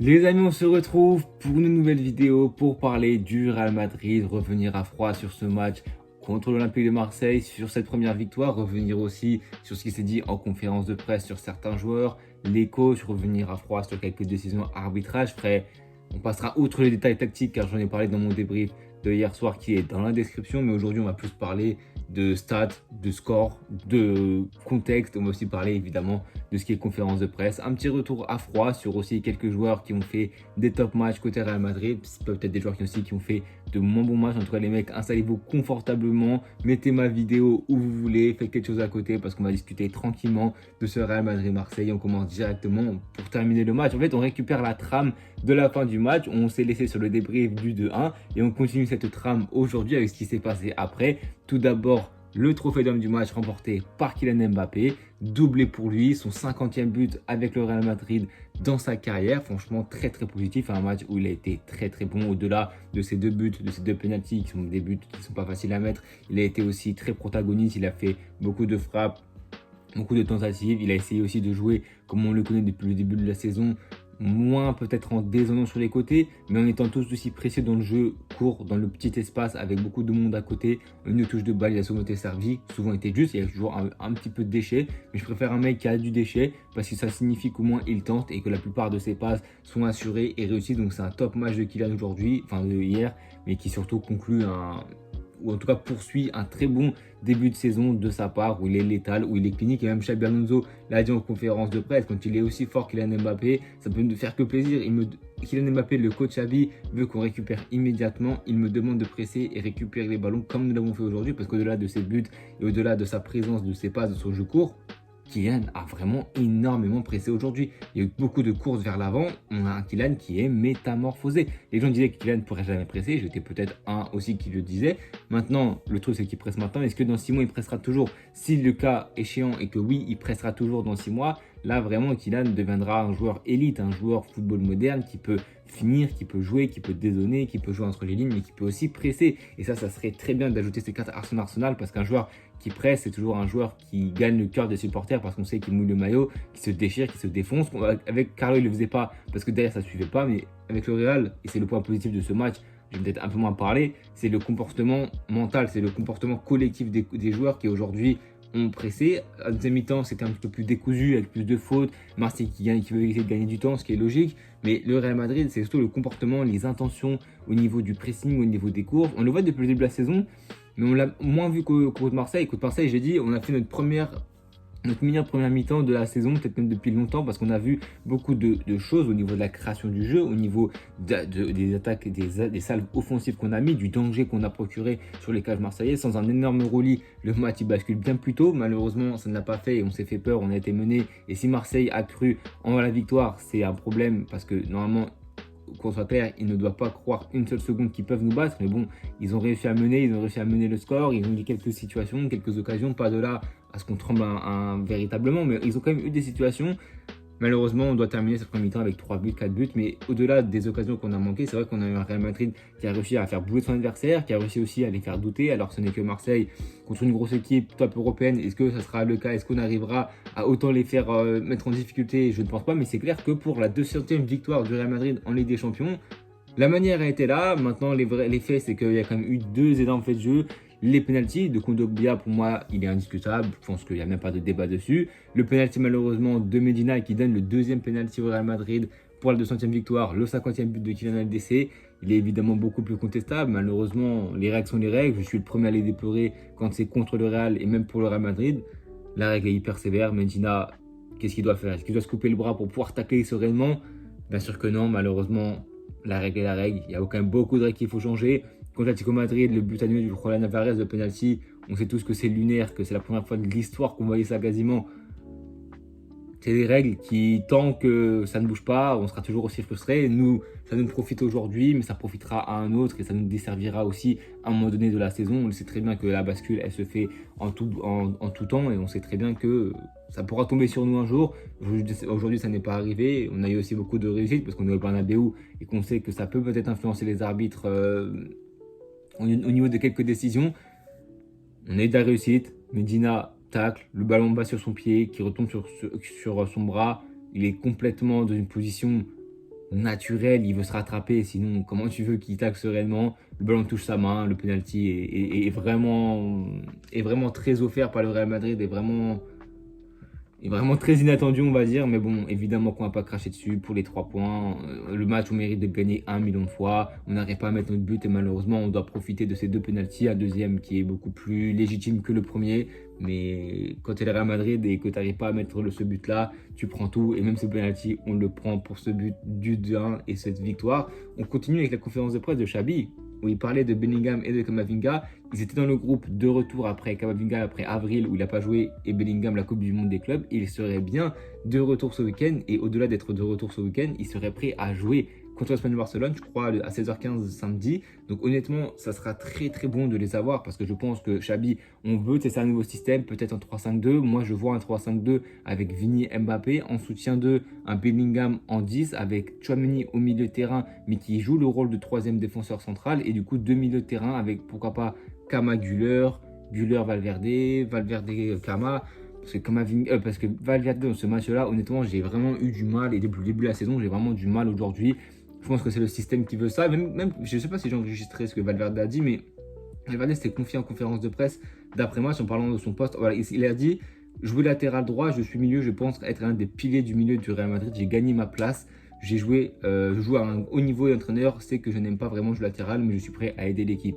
Les amis, on se retrouve pour une nouvelle vidéo pour parler du Real Madrid, revenir à froid sur ce match contre l'Olympique de Marseille, sur cette première victoire, revenir aussi sur ce qui s'est dit en conférence de presse sur certains joueurs, les coachs, revenir à froid sur quelques décisions arbitrage. Frère, on passera outre les détails tactiques car j'en ai parlé dans mon débrief de hier soir qui est dans la description, mais aujourd'hui on va plus parler de stats, de scores, de contexte. On va aussi parler évidemment de ce qui est conférence de presse. Un petit retour à froid sur aussi quelques joueurs qui ont fait des top matchs côté Real Madrid. Peut-être des joueurs qui ont fait de moins bons matchs. En tout cas, les mecs, installez-vous confortablement. Mettez ma vidéo où vous voulez. Faites quelque chose à côté parce qu'on va discuter tranquillement de ce Real Madrid-Marseille. On commence directement pour terminer le match. En fait, on récupère la trame de la fin du match. On s'est laissé sur le débrief du 2-1 et on continue cette trame aujourd'hui avec ce qui s'est passé après. Tout d'abord, le trophée d'homme du match remporté par Kylian Mbappé, doublé pour lui, son 50e but avec le Real Madrid dans sa carrière. Franchement, très positif, un match où il a été très bon. Au-delà de ses deux buts, de ses deux pénaltys, qui sont des buts qui ne sont pas faciles à mettre, il a été aussi très protagoniste, il a fait beaucoup de frappes, beaucoup de tentatives. Il a essayé aussi de jouer comme on le connaît depuis le début de la saison, moins peut-être en désonnant sur les côtés, mais en étant tous aussi précis dans le jeu court, dans le petit espace, avec beaucoup de monde à côté. Une touche de balle, il a souvent été servi, souvent été juste, il y a toujours un petit peu de déchet, mais je préfère un mec qui a du déchet, parce que ça signifie qu'au moins il tente, et que la plupart de ses passes sont assurées et réussies. Donc c'est un top match de Kylian aujourd'hui, enfin de hier, mais qui surtout conclut ou en tout cas poursuit un très bon début de saison de sa part, où il est létal, où il est clinique. Et même Xabi Alonso l'a dit en conférence de presse, quand il est aussi fort Kylian Mbappé, ça peut me faire que plaisir. Kylian Mbappé, le coach Xabi, veut qu'on récupère immédiatement. Il me demande de presser et récupérer les ballons comme nous l'avons fait aujourd'hui, parce qu'au-delà de ses buts et au-delà de sa présence, de ses passes, de son jeu court, Kylian a vraiment énormément pressé aujourd'hui. Il y a eu beaucoup de courses vers l'avant. On a un Kylian qui est métamorphosé. Les gens disaient que Kylian ne pourrait jamais presser. J'étais peut-être un aussi qui le disait. Maintenant, le truc c'est qu'il presse maintenant. Est-ce que dans 6 mois il pressera toujours? Si le cas échéant et que oui, il pressera toujours dans 6 mois, là vraiment Kylian deviendra un joueur élite, un joueur football moderne qui peut finir, qui peut jouer, qui peut dézonner, qui peut jouer entre les lignes, mais qui peut aussi presser. Et ça serait très bien d'ajouter ces cartes à son arsenal, parce qu'un joueur qui presse, c'est toujours un joueur qui gagne le cœur des supporters, parce qu'on sait qu'il mouille le maillot, qui se déchire, qui se défonce. Avec Carlo, il ne le faisait pas parce que derrière ça ne suivait pas, mais avec le Real, et c'est le point positif de ce match, je vais peut-être un peu moins parler, c'est le comportement mental, c'est le comportement collectif des joueurs qui aujourd'hui ont pressé. À deuxième mi-temps, c'était un petit peu plus décousu, avec plus de fautes. Marseille qui veut essayer de gagner du temps, ce qui est logique. Mais le Real Madrid, c'est surtout le comportement, les intentions au niveau du pressing, au niveau des courses. On le voit depuis le début de la saison, mais on l'a moins vu qu'au Marseille. Côte Marseille, j'ai dit, on a fait notre meilleure première mi-temps de la saison, peut-être même depuis longtemps, parce qu'on a vu beaucoup de choses au niveau de la création du jeu, au niveau des attaques, des salves offensives qu'on a mis, du danger qu'on a procuré sur les cages marseillais. Sans un énorme roulis, le match il bascule bien plus tôt. Malheureusement, ça ne l'a pas fait et on s'est fait peur, on a été mené. Et si Marseille a cru en la victoire, c'est un problème, parce que normalement, qu'on soit clair, ils ne doivent pas croire une seule seconde qu'ils peuvent nous battre. Mais bon, ils ont réussi à mener, le score. Ils ont eu quelques situations, quelques occasions, pas de là à ce qu'on tremble véritablement, mais ils ont quand même eu des situations. Malheureusement, on doit terminer cette première mi-temps avec 3 buts, 4 buts, mais au-delà des occasions qu'on a manquées, c'est vrai qu'on a eu un Real Madrid qui a réussi à faire bouger son adversaire, qui a réussi aussi à les faire douter. Alors ce n'est que Marseille contre une grosse équipe top européenne. Est-ce que ça sera le cas? Est-ce qu'on arrivera à autant les faire mettre en difficulté? Je ne pense pas, mais c'est clair que pour la 200e victoire du Real Madrid en Ligue des Champions, la manière a été là. Maintenant, les faits, c'est qu'il y a quand même eu 2 énormes faits de jeu. Les pénaltys de Kondogbia, pour moi, il est indiscutable. Je pense qu'il n'y a même pas de débat dessus. Le pénalty, malheureusement, de Medina qui donne le deuxième pénalty au Real Madrid pour la 200e victoire, le 50e but de Kylian LDC. Il est évidemment beaucoup plus contestable. Malheureusement, les règles sont les règles. Je suis le premier à les déplorer quand c'est contre le Real et même pour le Real Madrid. La règle est hyper sévère. Medina, qu'est-ce qu'il doit faire? Est-ce qu'il doit se couper le bras pour pouvoir tacler sereinement? Bien sûr que non, malheureusement. La règle est la règle. Il y a quand même beaucoup de règles qu'il faut changer. Contre l'Atlético Madrid, le but annulé du Julián Álvarez de penalty, on sait tous que c'est lunaire, que c'est la première fois de l'histoire qu'on voyait ça quasiment. C'est des règles qui, tant que ça ne bouge pas, on sera toujours aussi frustré. Nous, ça nous profite aujourd'hui, mais ça profitera à un autre et ça nous desservira aussi à un moment donné de la saison. On sait très bien que la bascule, elle se fait en tout temps et on sait très bien que ça pourra tomber sur nous un jour. Aujourd'hui, ça n'est pas arrivé. On a eu aussi beaucoup de réussite parce qu'on est au Bernabéu et qu'on sait que ça peut peut-être influencer les arbitres au niveau de quelques décisions. On a eu de la réussite. Medina tacle, le ballon bas sur son pied, qui retombe sur son bras. Il est complètement dans une position naturel, il veut se rattraper, sinon comment tu veux qu'il tacle sereinement? Le ballon touche sa main, le penalty est vraiment très offert par le Real Madrid, est vraiment très inattendu, on va dire. Mais bon, évidemment qu'on va pas cracher dessus pour les 3 points. Le match, on mérite de gagner 1 million de fois. On n'arrive pas à mettre notre but et malheureusement, on doit profiter de ces 2 pénaltys. Un deuxième qui est beaucoup plus légitime que le premier. Mais quand tu es le Real Madrid et que tu n'arrives pas à mettre ce but-là, tu prends tout. Et même ce penalty, on le prend pour ce but du 2-1 et cette victoire. On continue avec la conférence de presse de Xabi, où il parlait de Bellingham et de Camavinga. Ils étaient dans le groupe de retour après Camavinga, après avril où il n'a pas joué, et Bellingham, la Coupe du Monde des clubs. Il serait bien de retour ce week-end, et au-delà d'être de retour ce week-end, il serait prêt à jouer contre l'Espagne de Barcelone, je crois, à 16h15 samedi. Donc honnêtement, ça sera très très bon de les avoir parce que je pense que Xabi, on veut tester un nouveau système, peut-être un 3-5-2. Moi, je vois un 3-5-2 avec Vini, Mbappé, en soutien de un Bellingham en 10 avec Tchouaméni au milieu de terrain, mais qui joue le rôle de troisième défenseur central, et du coup 2 milieux de terrain avec pourquoi pas Kama, Güler, Valverde, Kama. Parce que Valverde dans ce match-là, honnêtement, j'ai vraiment eu du mal, et depuis le début de la saison, j'ai vraiment du mal aujourd'hui. Je pense que c'est le système qui veut ça. Même je ne sais pas si j'ai enregistré ce que Valverde a dit, mais Valverde s'était confié en conférence de presse d'après-match en parlant de son poste. Voilà, il a dit: jouer latéral droit, je suis milieu, je pense être un des piliers du milieu du Real Madrid. J'ai gagné ma place. Je joue à un haut niveau d'entraîneur. C'est que je n'aime pas vraiment jouer latéral, mais je suis prêt à aider l'équipe.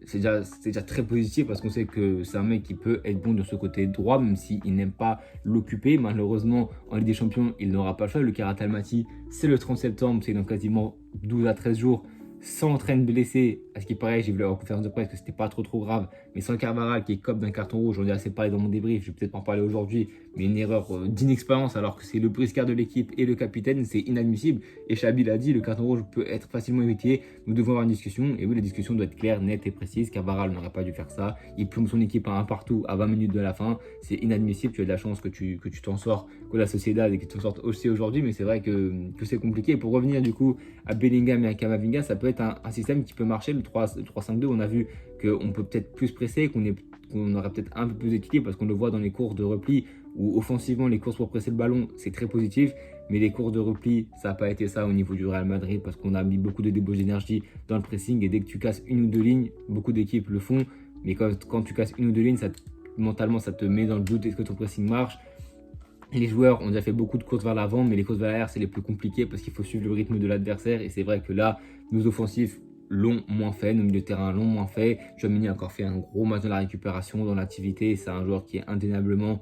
C'est déjà très positif parce qu'on sait que c'est un mec qui peut être bon de ce côté droit, même s'il n'aime pas l'occuper. Malheureusement, en Ligue des Champions, il n'aura pas le choix. Le Karatal Almaty, c'est le 30 septembre, c'est dans quasiment 12 à 13 jours, sans train blessé. À ce qui paraît, j'ai vu en conférence de presse que c'était pas trop grave, mais sans Carvajal qui est cop d'un carton rouge, j'en ai assez parlé dans mon débrief, je vais peut-être pas en parler aujourd'hui, mais une erreur d'inexpérience alors que c'est le briscard de l'équipe et le capitaine, c'est inadmissible. Et Xabi l'a dit, le carton rouge peut être facilement évité, nous devons avoir une discussion, et oui, la discussion doit être claire, nette et précise. Carvajal n'aurait pas dû faire ça, il plombe son équipe à un partout à 20 minutes de la fin, c'est inadmissible. Tu as de la chance que tu t'en sors, que la Sociedad et que tu t'en sortes aussi aujourd'hui, mais c'est vrai que c'est compliqué. Et pour revenir du coup à Bellingham et à Camavinga, ça peut être un système qui peut marcher, le 3-5-2. On a vu qu'on peut peut-être plus presser, qu'on aurait peut-être un peu plus d'équilibre parce qu'on le voit dans les courses de repli où offensivement les courses pour presser le ballon c'est très positif, mais les courses de repli ça n'a pas été ça au niveau du Real Madrid parce qu'on a mis beaucoup de débauche d'énergie dans le pressing, et dès que tu casses une ou deux lignes, beaucoup d'équipes le font, mais quand tu casses une ou deux lignes, mentalement ça te met dans le doute, est-ce que ton pressing marche? Les joueurs ont déjà fait beaucoup de courses vers l'avant, mais les courses vers l'arrière c'est les plus compliquées parce qu'il faut suivre le rythme de l'adversaire, et c'est vrai que là nos offensifs l'ont moins fait, nos milieux de terrain l'ont moins fait. Tchouaméni a encore fait un gros match dans la récupération, dans l'activité. C'est un joueur qui est indéniablement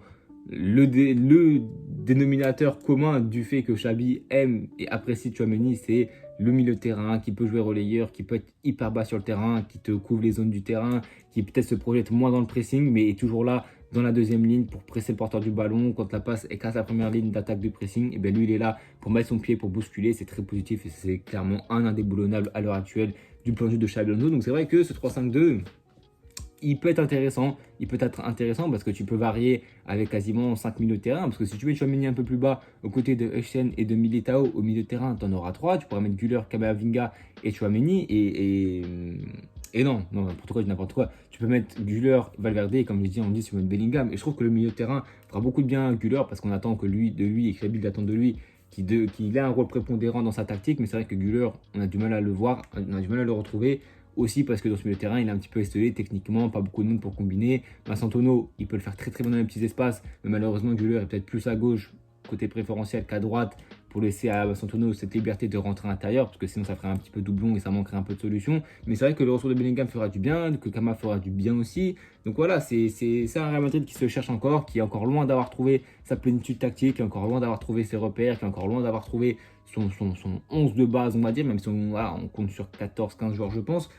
le dénominateur commun du fait que Xabi aime et apprécie Tchouaméni, c'est le milieu de terrain qui peut jouer relayeur, qui peut être hyper bas sur le terrain, qui te couvre les zones du terrain, qui peut-être se projette moins dans le pressing, mais est toujours là dans la deuxième ligne pour presser le porteur du ballon. Quand la passe casse la première ligne d'attaque du pressing, et bien lui il est là pour mettre son pied, pour bousculer. C'est très positif et c'est clairement un indéboulonnable à l'heure actuelle du plan de jeu de Xabi Alonso. Donc c'est vrai que ce 3-5-2, il peut être intéressant. Il peut être intéressant parce que tu peux varier avec quasiment 5 milieux de terrain. Parce que si tu mets Tchouaméni un peu plus bas aux côtés de Echen et de Militao au milieu de terrain, tu en auras 3. Tu pourras mettre Güler, Camavinga et Tchouaméni. Et non, n'importe quoi, je dis n'importe quoi. Tu peux mettre Güler, Valverde, et comme je l'ai dit, on dit sur une Bellingham. Et je trouve que le milieu de terrain fera beaucoup de bien à Güler parce qu'on attend que de lui et que Xabi attend de lui qu'il ait un rôle prépondérant dans sa tactique. Mais c'est vrai que Güler, on a du mal à le voir, on a du mal à le retrouver. Aussi parce que dans ce milieu de terrain, il est un petit peu estelé techniquement, pas beaucoup de monde pour combiner. Massantono, il peut le faire très très bien dans les petits espaces, mais malheureusement, Güler est peut-être plus à gauche, côté préférentiel, qu'à droite, pour laisser à Massantono cette liberté de rentrer à l'intérieur, parce que sinon ça ferait un petit peu doublon et ça manquerait un peu de solution. Mais c'est vrai que le retour de Bellingham fera du bien, que Kama fera du bien aussi. Donc voilà, c'est un Real Madrid qui se cherche encore, qui est encore loin d'avoir trouvé sa plénitude tactique, qui est encore loin d'avoir trouvé ses repères, qui est encore loin d'avoir trouvé son 11 de base, on va dire, même si on compte sur 14-15 joueurs, je pense.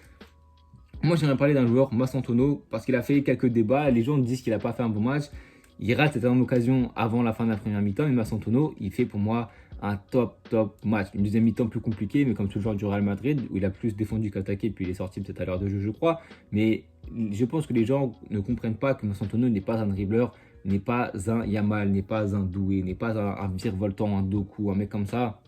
Moi, j'aimerais parler d'un joueur, Massantono, parce qu'il a fait quelques débats. Les gens disent qu'il n'a pas fait un bon match. Il rate cette occasion avant la fin de la première mi-temps. Mais Massantono, il fait pour moi un top match. Une deuxième mi-temps plus compliquée, mais comme tout le joueur du Real Madrid, où il a plus défendu qu'attaqué, puis il est sorti peut-être à l'heure de jeu, je crois. Mais je pense que les gens ne comprennent pas que Massantono n'est pas un dribbleur, n'est pas un Yamal, n'est pas un Doué, n'est pas un virevoltant, un Doku, un mec comme ça.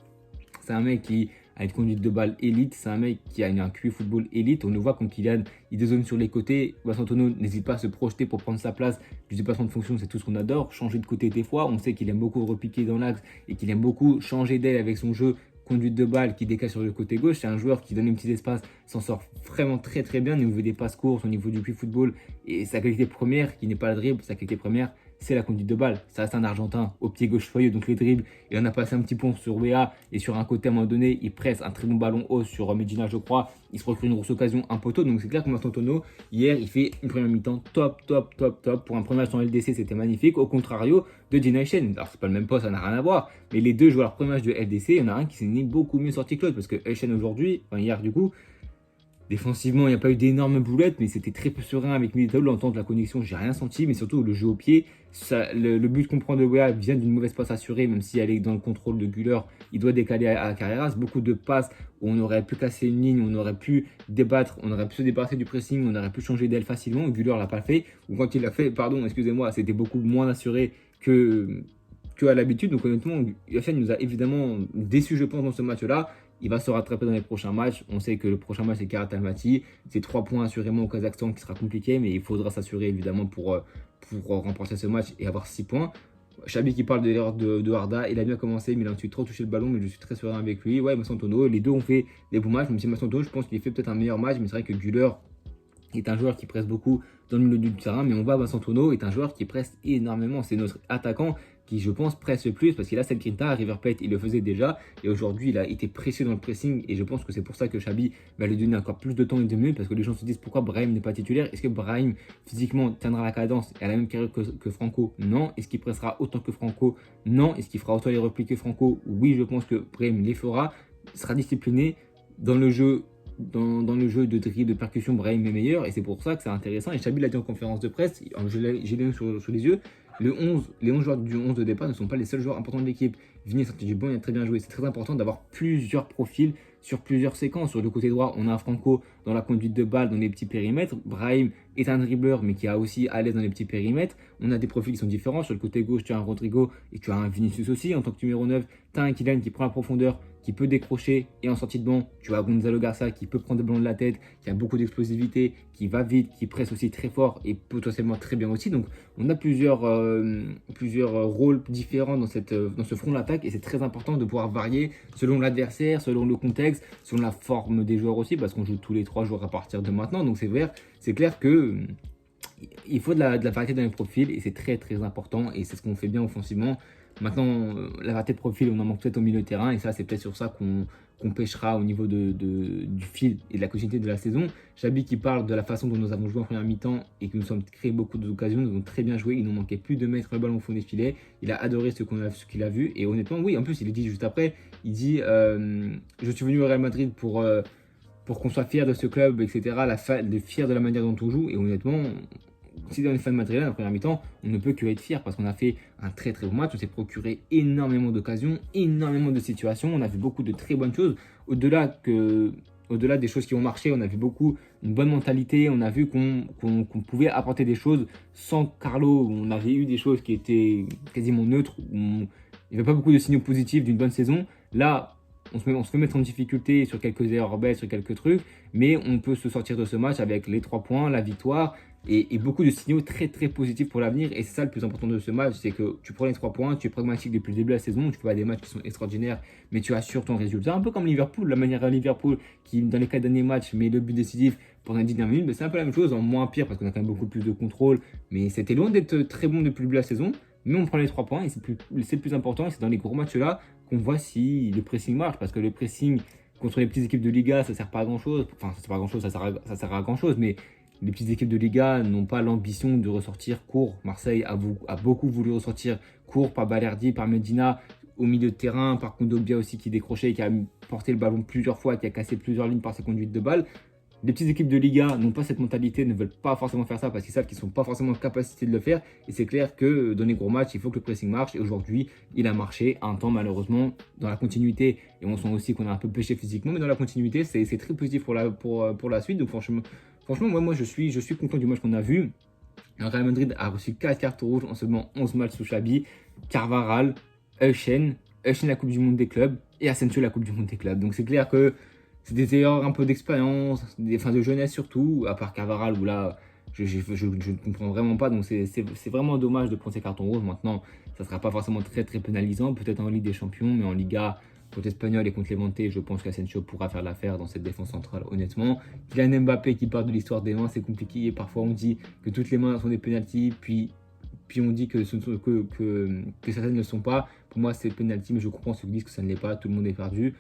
C'est un mec qui a une conduite de balle élite, c'est un mec qui a un QI football élite. On le voit quand Kylian il dézone sur les côtés. Massantono n'hésite pas à se projeter pour prendre sa place. Du déplacement de fonction, c'est tout ce qu'on adore. Changer de côté des fois, on sait qu'il aime beaucoup repiquer dans l'axe et qu'il aime beaucoup changer d'aile avec son jeu conduite de balle, qui décale sur le côté gauche. C'est un joueur qui donne un petit espace, s'en sort vraiment très très bien au niveau des passes courtes, au niveau du quick football. Et sa qualité première, qui n'est pas le dribble, sa qualité première, c'est la conduite de balle. Ça reste un Argentin au pied gauche soyeux, donc les dribbles, il en a passé un petit pont sur Wea et sur un côté à un moment donné, il presse un très bon ballon haut sur Medina, je crois. Il se procure une grosse occasion, un poteau. Donc c'est clair que Vincent Tonno, hier, il fait une première mi-temps top. Pour un premier match en LDC, c'était magnifique. Au contrario de Dina Echen. Alors c'est pas le même poste, ça n'a rien à voir. Mais les deux jouent leur premier match de LDC. Il y en a un qui s'est mis beaucoup mieux sorti que l'autre. Parce que Echen aujourd'hui, enfin hier du coup, défensivement, il n'y a pas eu d'énormes boulettes, mais c'était très peu serein avec Militao. L'entente de la connexion, j'ai rien senti, mais surtout le jeu au pied. Le but qu'on prend de Wea vient d'une mauvaise passe assurée, même si elle est dans le contrôle de Güler, il doit décaler à Carreras. Beaucoup de passes où on aurait pu casser une ligne, on aurait pu débattre, on aurait pu se débarrasser du pressing, on aurait pu changer d'aile facilement. Güler l'a pas fait, ou quand il l'a fait, pardon, excusez-moi, c'était beaucoup moins assuré que à l'habitude. Donc honnêtement, Yacine nous a évidemment déçu, je pense, dans ce match-là. Il va se rattraper dans les prochains matchs. On sait que le prochain match, c'est Karath Almaty. C'est 3 points assurément au Kazakhstan qui sera compliqué, mais il faudra s'assurer évidemment pour remporter ce match et avoir 6 points. Chabi qui parle de l'erreur de Arda, il a bien commencé, mais il a ensuite trop touché le ballon, mais je suis très serein avec lui. Ouais, Massantono, les deux ont fait des bons matchs, même si Massantono, je pense qu'il fait peut-être un meilleur match, mais c'est vrai que Güler est un joueur qui presse beaucoup dans le milieu du terrain, mais on voit Vincent Tonno est un joueur qui presse énormément. C'est notre attaquant qui, je pense, presse le plus parce qu'il a cette grinta. À River Plate, il le faisait déjà et aujourd'hui, il a été précieux dans le pressing et je pense que c'est pour ça que Chabi va lui donner encore plus de temps et de minutes parce que les gens se disent pourquoi Brahim n'est pas titulaire. Est-ce que Brahim physiquement tiendra la cadence et a la même carrière que Franco? Non. Est-ce qu'il pressera autant que Franco? Non. Est-ce qu'il fera autant les replis que Franco? Oui, je pense que Brahim les fera, sera discipliné dans le jeu. Dans le jeu de dribble, de percussion, Brahim est meilleur et c'est pour ça que c'est intéressant. Et Chabi l'a dit en conférence de presse, j'ai les sur les yeux, les 11 joueurs du 11 de départ ne sont pas les seuls joueurs importants de l'équipe. Vigny sorti du banc, il a très bien joué. C'est très important d'avoir plusieurs profils sur plusieurs séquences. Sur le côté droit, on a un Franco dans la conduite de balle, dans les petits périmètres. Brahim est un dribbleur, mais qui a aussi à l'aise dans les petits périmètres. On a des profils qui sont différents. Sur le côté gauche, tu as un Rodrigo et tu as un Vinicius aussi. En tant que numéro 9, tu as un Kylian qui prend la profondeur, qui peut décrocher, et en sortie de banc, tu as Gonzalo Garça qui peut prendre des ballons de la tête, qui a beaucoup d'explosivité, qui va vite, qui presse aussi très fort et potentiellement très bien aussi. Donc on a plusieurs rôles différents dans ce front d'attaque et c'est très important de pouvoir varier selon l'adversaire, selon le contexte, selon la forme des joueurs aussi, parce qu'on joue tous les 3 jours à partir de maintenant. Donc c'est clair que il faut de la variété dans les profils et c'est très très important et c'est ce qu'on fait bien offensivement. Maintenant, la variété de profil, on en manque peut-être au milieu de terrain et ça, c'est peut-être sur ça qu'on pêchera au niveau du fil et de la continuité de la saison. Chabi qui parle de la façon dont nous avons joué en première mi-temps et que nous sommes créé beaucoup d'occasions, nous avons très bien joué, il nous manquait plus de mettre le ballon au fond des filets. Il a adoré ce qu'il a vu et honnêtement, oui, en plus, il est dit juste après, il dit je suis venu au Real Madrid pour qu'on soit fier de ce club, etc., fier de la manière dont on joue et honnêtement, si on est fan de Madrid en première mi-temps, on ne peut que être fier parce qu'on a fait un très très bon match, on s'est procuré énormément d'occasions, énormément de situations, on a vu beaucoup de très bonnes choses. Au-delà des choses qui ont marché, on a vu une bonne mentalité, on a vu qu'on pouvait apporter des choses sans Carlo, on avait eu des choses qui étaient quasiment neutres, il n'y avait pas beaucoup de signaux positifs d'une bonne saison. Là, on se fait mettre en difficulté sur quelques erreurs bêtes, sur quelques trucs, mais on peut se sortir de ce match avec les 3 points, la victoire et beaucoup de signaux très très positifs pour l'avenir. Et c'est ça le plus important de ce match, c'est que tu prends les 3 points, tu es pragmatique depuis le début de la saison, tu fais pas des matchs qui sont extraordinaires, mais tu assures ton résultat. Un peu comme Liverpool, la manière à Liverpool qui dans les 4 derniers matchs met le but décisif pendant les 10 dernières minutes, mais c'est un peu la même chose, en moins pire parce qu'on a quand même beaucoup plus de contrôle, mais c'était loin d'être très bon depuis le début de la saison. Mais on prend les 3 points et c'est le plus important et c'est dans les gros matchs là qu'on voit si le pressing marche parce que le pressing contre les petites équipes de Liga ça sert pas à grand chose, enfin ça sert pas à grand chose, ça sert à grand chose, mais les petites équipes de Liga n'ont pas l'ambition de ressortir court. Marseille a beaucoup voulu ressortir court par Balerdi, par Medina au milieu de terrain, par Kondogbia aussi qui décrochait, qui a porté le ballon plusieurs fois, qui a cassé plusieurs lignes par sa conduite de balle. Les petites équipes de Liga n'ont pas cette mentalité, ne veulent pas forcément faire ça parce qu'ils savent qu'ils ne sont pas forcément en capacité de le faire. Et c'est clair que dans les gros matchs, il faut que le pressing marche. Et aujourd'hui, il a marché un temps malheureusement dans la continuité. Et on sent aussi qu'on a un peu pêché physiquement, mais dans la continuité, c'est très positif pour la suite. Donc franchement moi je suis content du match qu'on a vu. Le Real Madrid a reçu 4 cartes rouges en seulement 11 matchs sous Xabi. Carvajal, Euchen la Coupe du Monde des clubs et Asensio la Coupe du Monde des clubs. Donc c'est clair que c'est des erreurs un peu d'expérience, des fins de jeunesse surtout, à part Carvajal où là, je ne comprends vraiment pas. Donc c'est vraiment dommage de prendre ces cartons rouges. Maintenant, ça ne sera pas forcément très très pénalisant, peut-être en Ligue des Champions, mais en Liga, contre l'Espagnol et contre Levante, je pense qu'Asensio pourra faire l'affaire dans cette défense centrale, honnêtement. Kylian Mbappé qui parle de l'histoire des mains, c'est compliqué. Et parfois, on dit que toutes les mains sont des pénaltys, puis on dit que certaines ne le sont pas. Pour moi, c'est penalty, mais je comprends ceux qui disent que ça ne l'est pas. Tout le monde est perdu.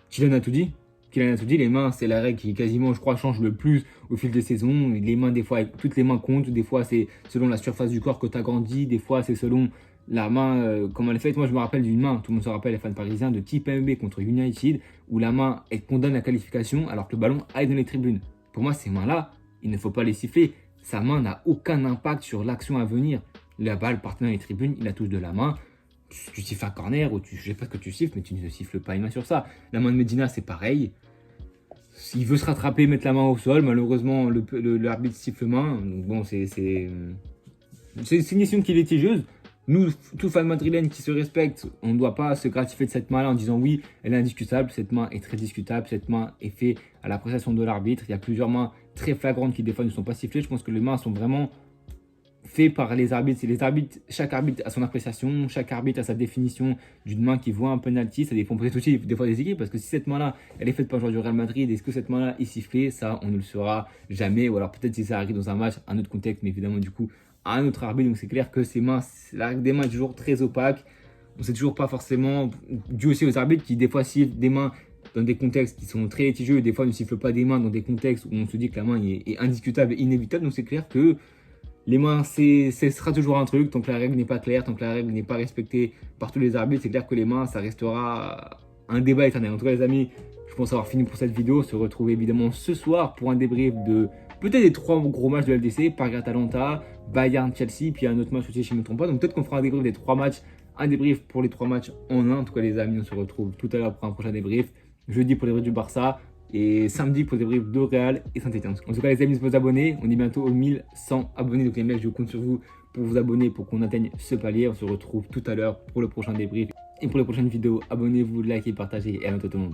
Kylian a tout dit. Kylian a tout dit. Les mains, c'est la règle qui quasiment, je crois, change le plus au fil des saisons. Les mains, des fois, toutes les mains comptent. Des fois, c'est selon la surface du corps que tu as grandi. Des fois, c'est selon la main, comment elle est faite. Moi, je me rappelle d'une main, tout le monde se rappelle, les fans parisiens, de Kimpembe contre United, où la main, elle condamne la qualification alors que le ballon aille dans les tribunes. Pour moi, ces mains-là, il ne faut pas les siffler. Sa main n'a aucun impact sur l'action à venir. La balle partant dans les tribunes, il la touche de la main. Tu siffles un corner ou je sais pas ce que tu siffles, mais tu ne siffles pas une main sur ça. La main de Medina, c'est pareil. S'il veut se rattraper, mettre la main au sol, malheureusement, l'arbitre siffle main. Donc bon, c'est une décision qui est litigieuse. Nous, tout fan madrilène qui se respecte, on ne doit pas se gratifier de cette main-là en disant oui, elle est indiscutable. Cette main est très discutable. Cette main est faite à l'appréciation de l'arbitre. Il y a plusieurs mains très flagrantes qui des fois ne sont pas sifflées. Je pense que les mains sont vraiment fait par les arbitres. C'est les arbitres, chaque arbitre a son appréciation, chaque arbitre a sa définition d'une main qui voit un penalty. Ça dépend peut-être aussi des fois des équipes, parce que si cette main-là, elle est faite par un joueur du Real Madrid, est-ce que cette main-là est sifflée? Ça, on ne le saura jamais. Ou alors peut-être si ça arrive dans un match, un autre contexte, mais évidemment du coup, un autre arbitre. Donc c'est clair que ces mains, la règle des mains est toujours très opaque. On ne sait toujours pas forcément, dû aussi aux arbitres qui des fois sifflent des mains dans des contextes qui sont très litigieux, et des fois ne sifflent pas des mains dans des contextes où on se dit que la main est indiscutable et inévitable. Donc c'est clair que les mains, ce sera toujours un truc, tant que la règle n'est pas claire, tant que la règle n'est pas respectée par tous les arbitres, c'est clair que les mains, ça restera un débat éternel. En tout cas les amis, je pense avoir fini pour cette vidéo. On se retrouve évidemment ce soir pour un débrief de peut-être des 3 gros matchs de LDC, Paris-Atalanta, Bayern-Chelsea, puis un autre match aussi si je ne me trompe pas. Donc peut-être qu'on fera un débrief des 3 matchs, un débrief pour les 3 matchs en un. En tout cas les amis, on se retrouve tout à l'heure pour un prochain débrief. Jeudi pour les débriefs du Barça. Et samedi pour le débrief de Real et Saint-Etienne. En tout cas les amis, n'hésitez pas à vous abonner. On est bientôt aux 1100 abonnés. Donc les mecs, je compte sur vous pour vous abonner pour qu'on atteigne ce palier. On se retrouve tout à l'heure pour le prochain débrief. Et pour les prochaines vidéos, abonnez-vous, likez, partagez et à bientôt tout le monde.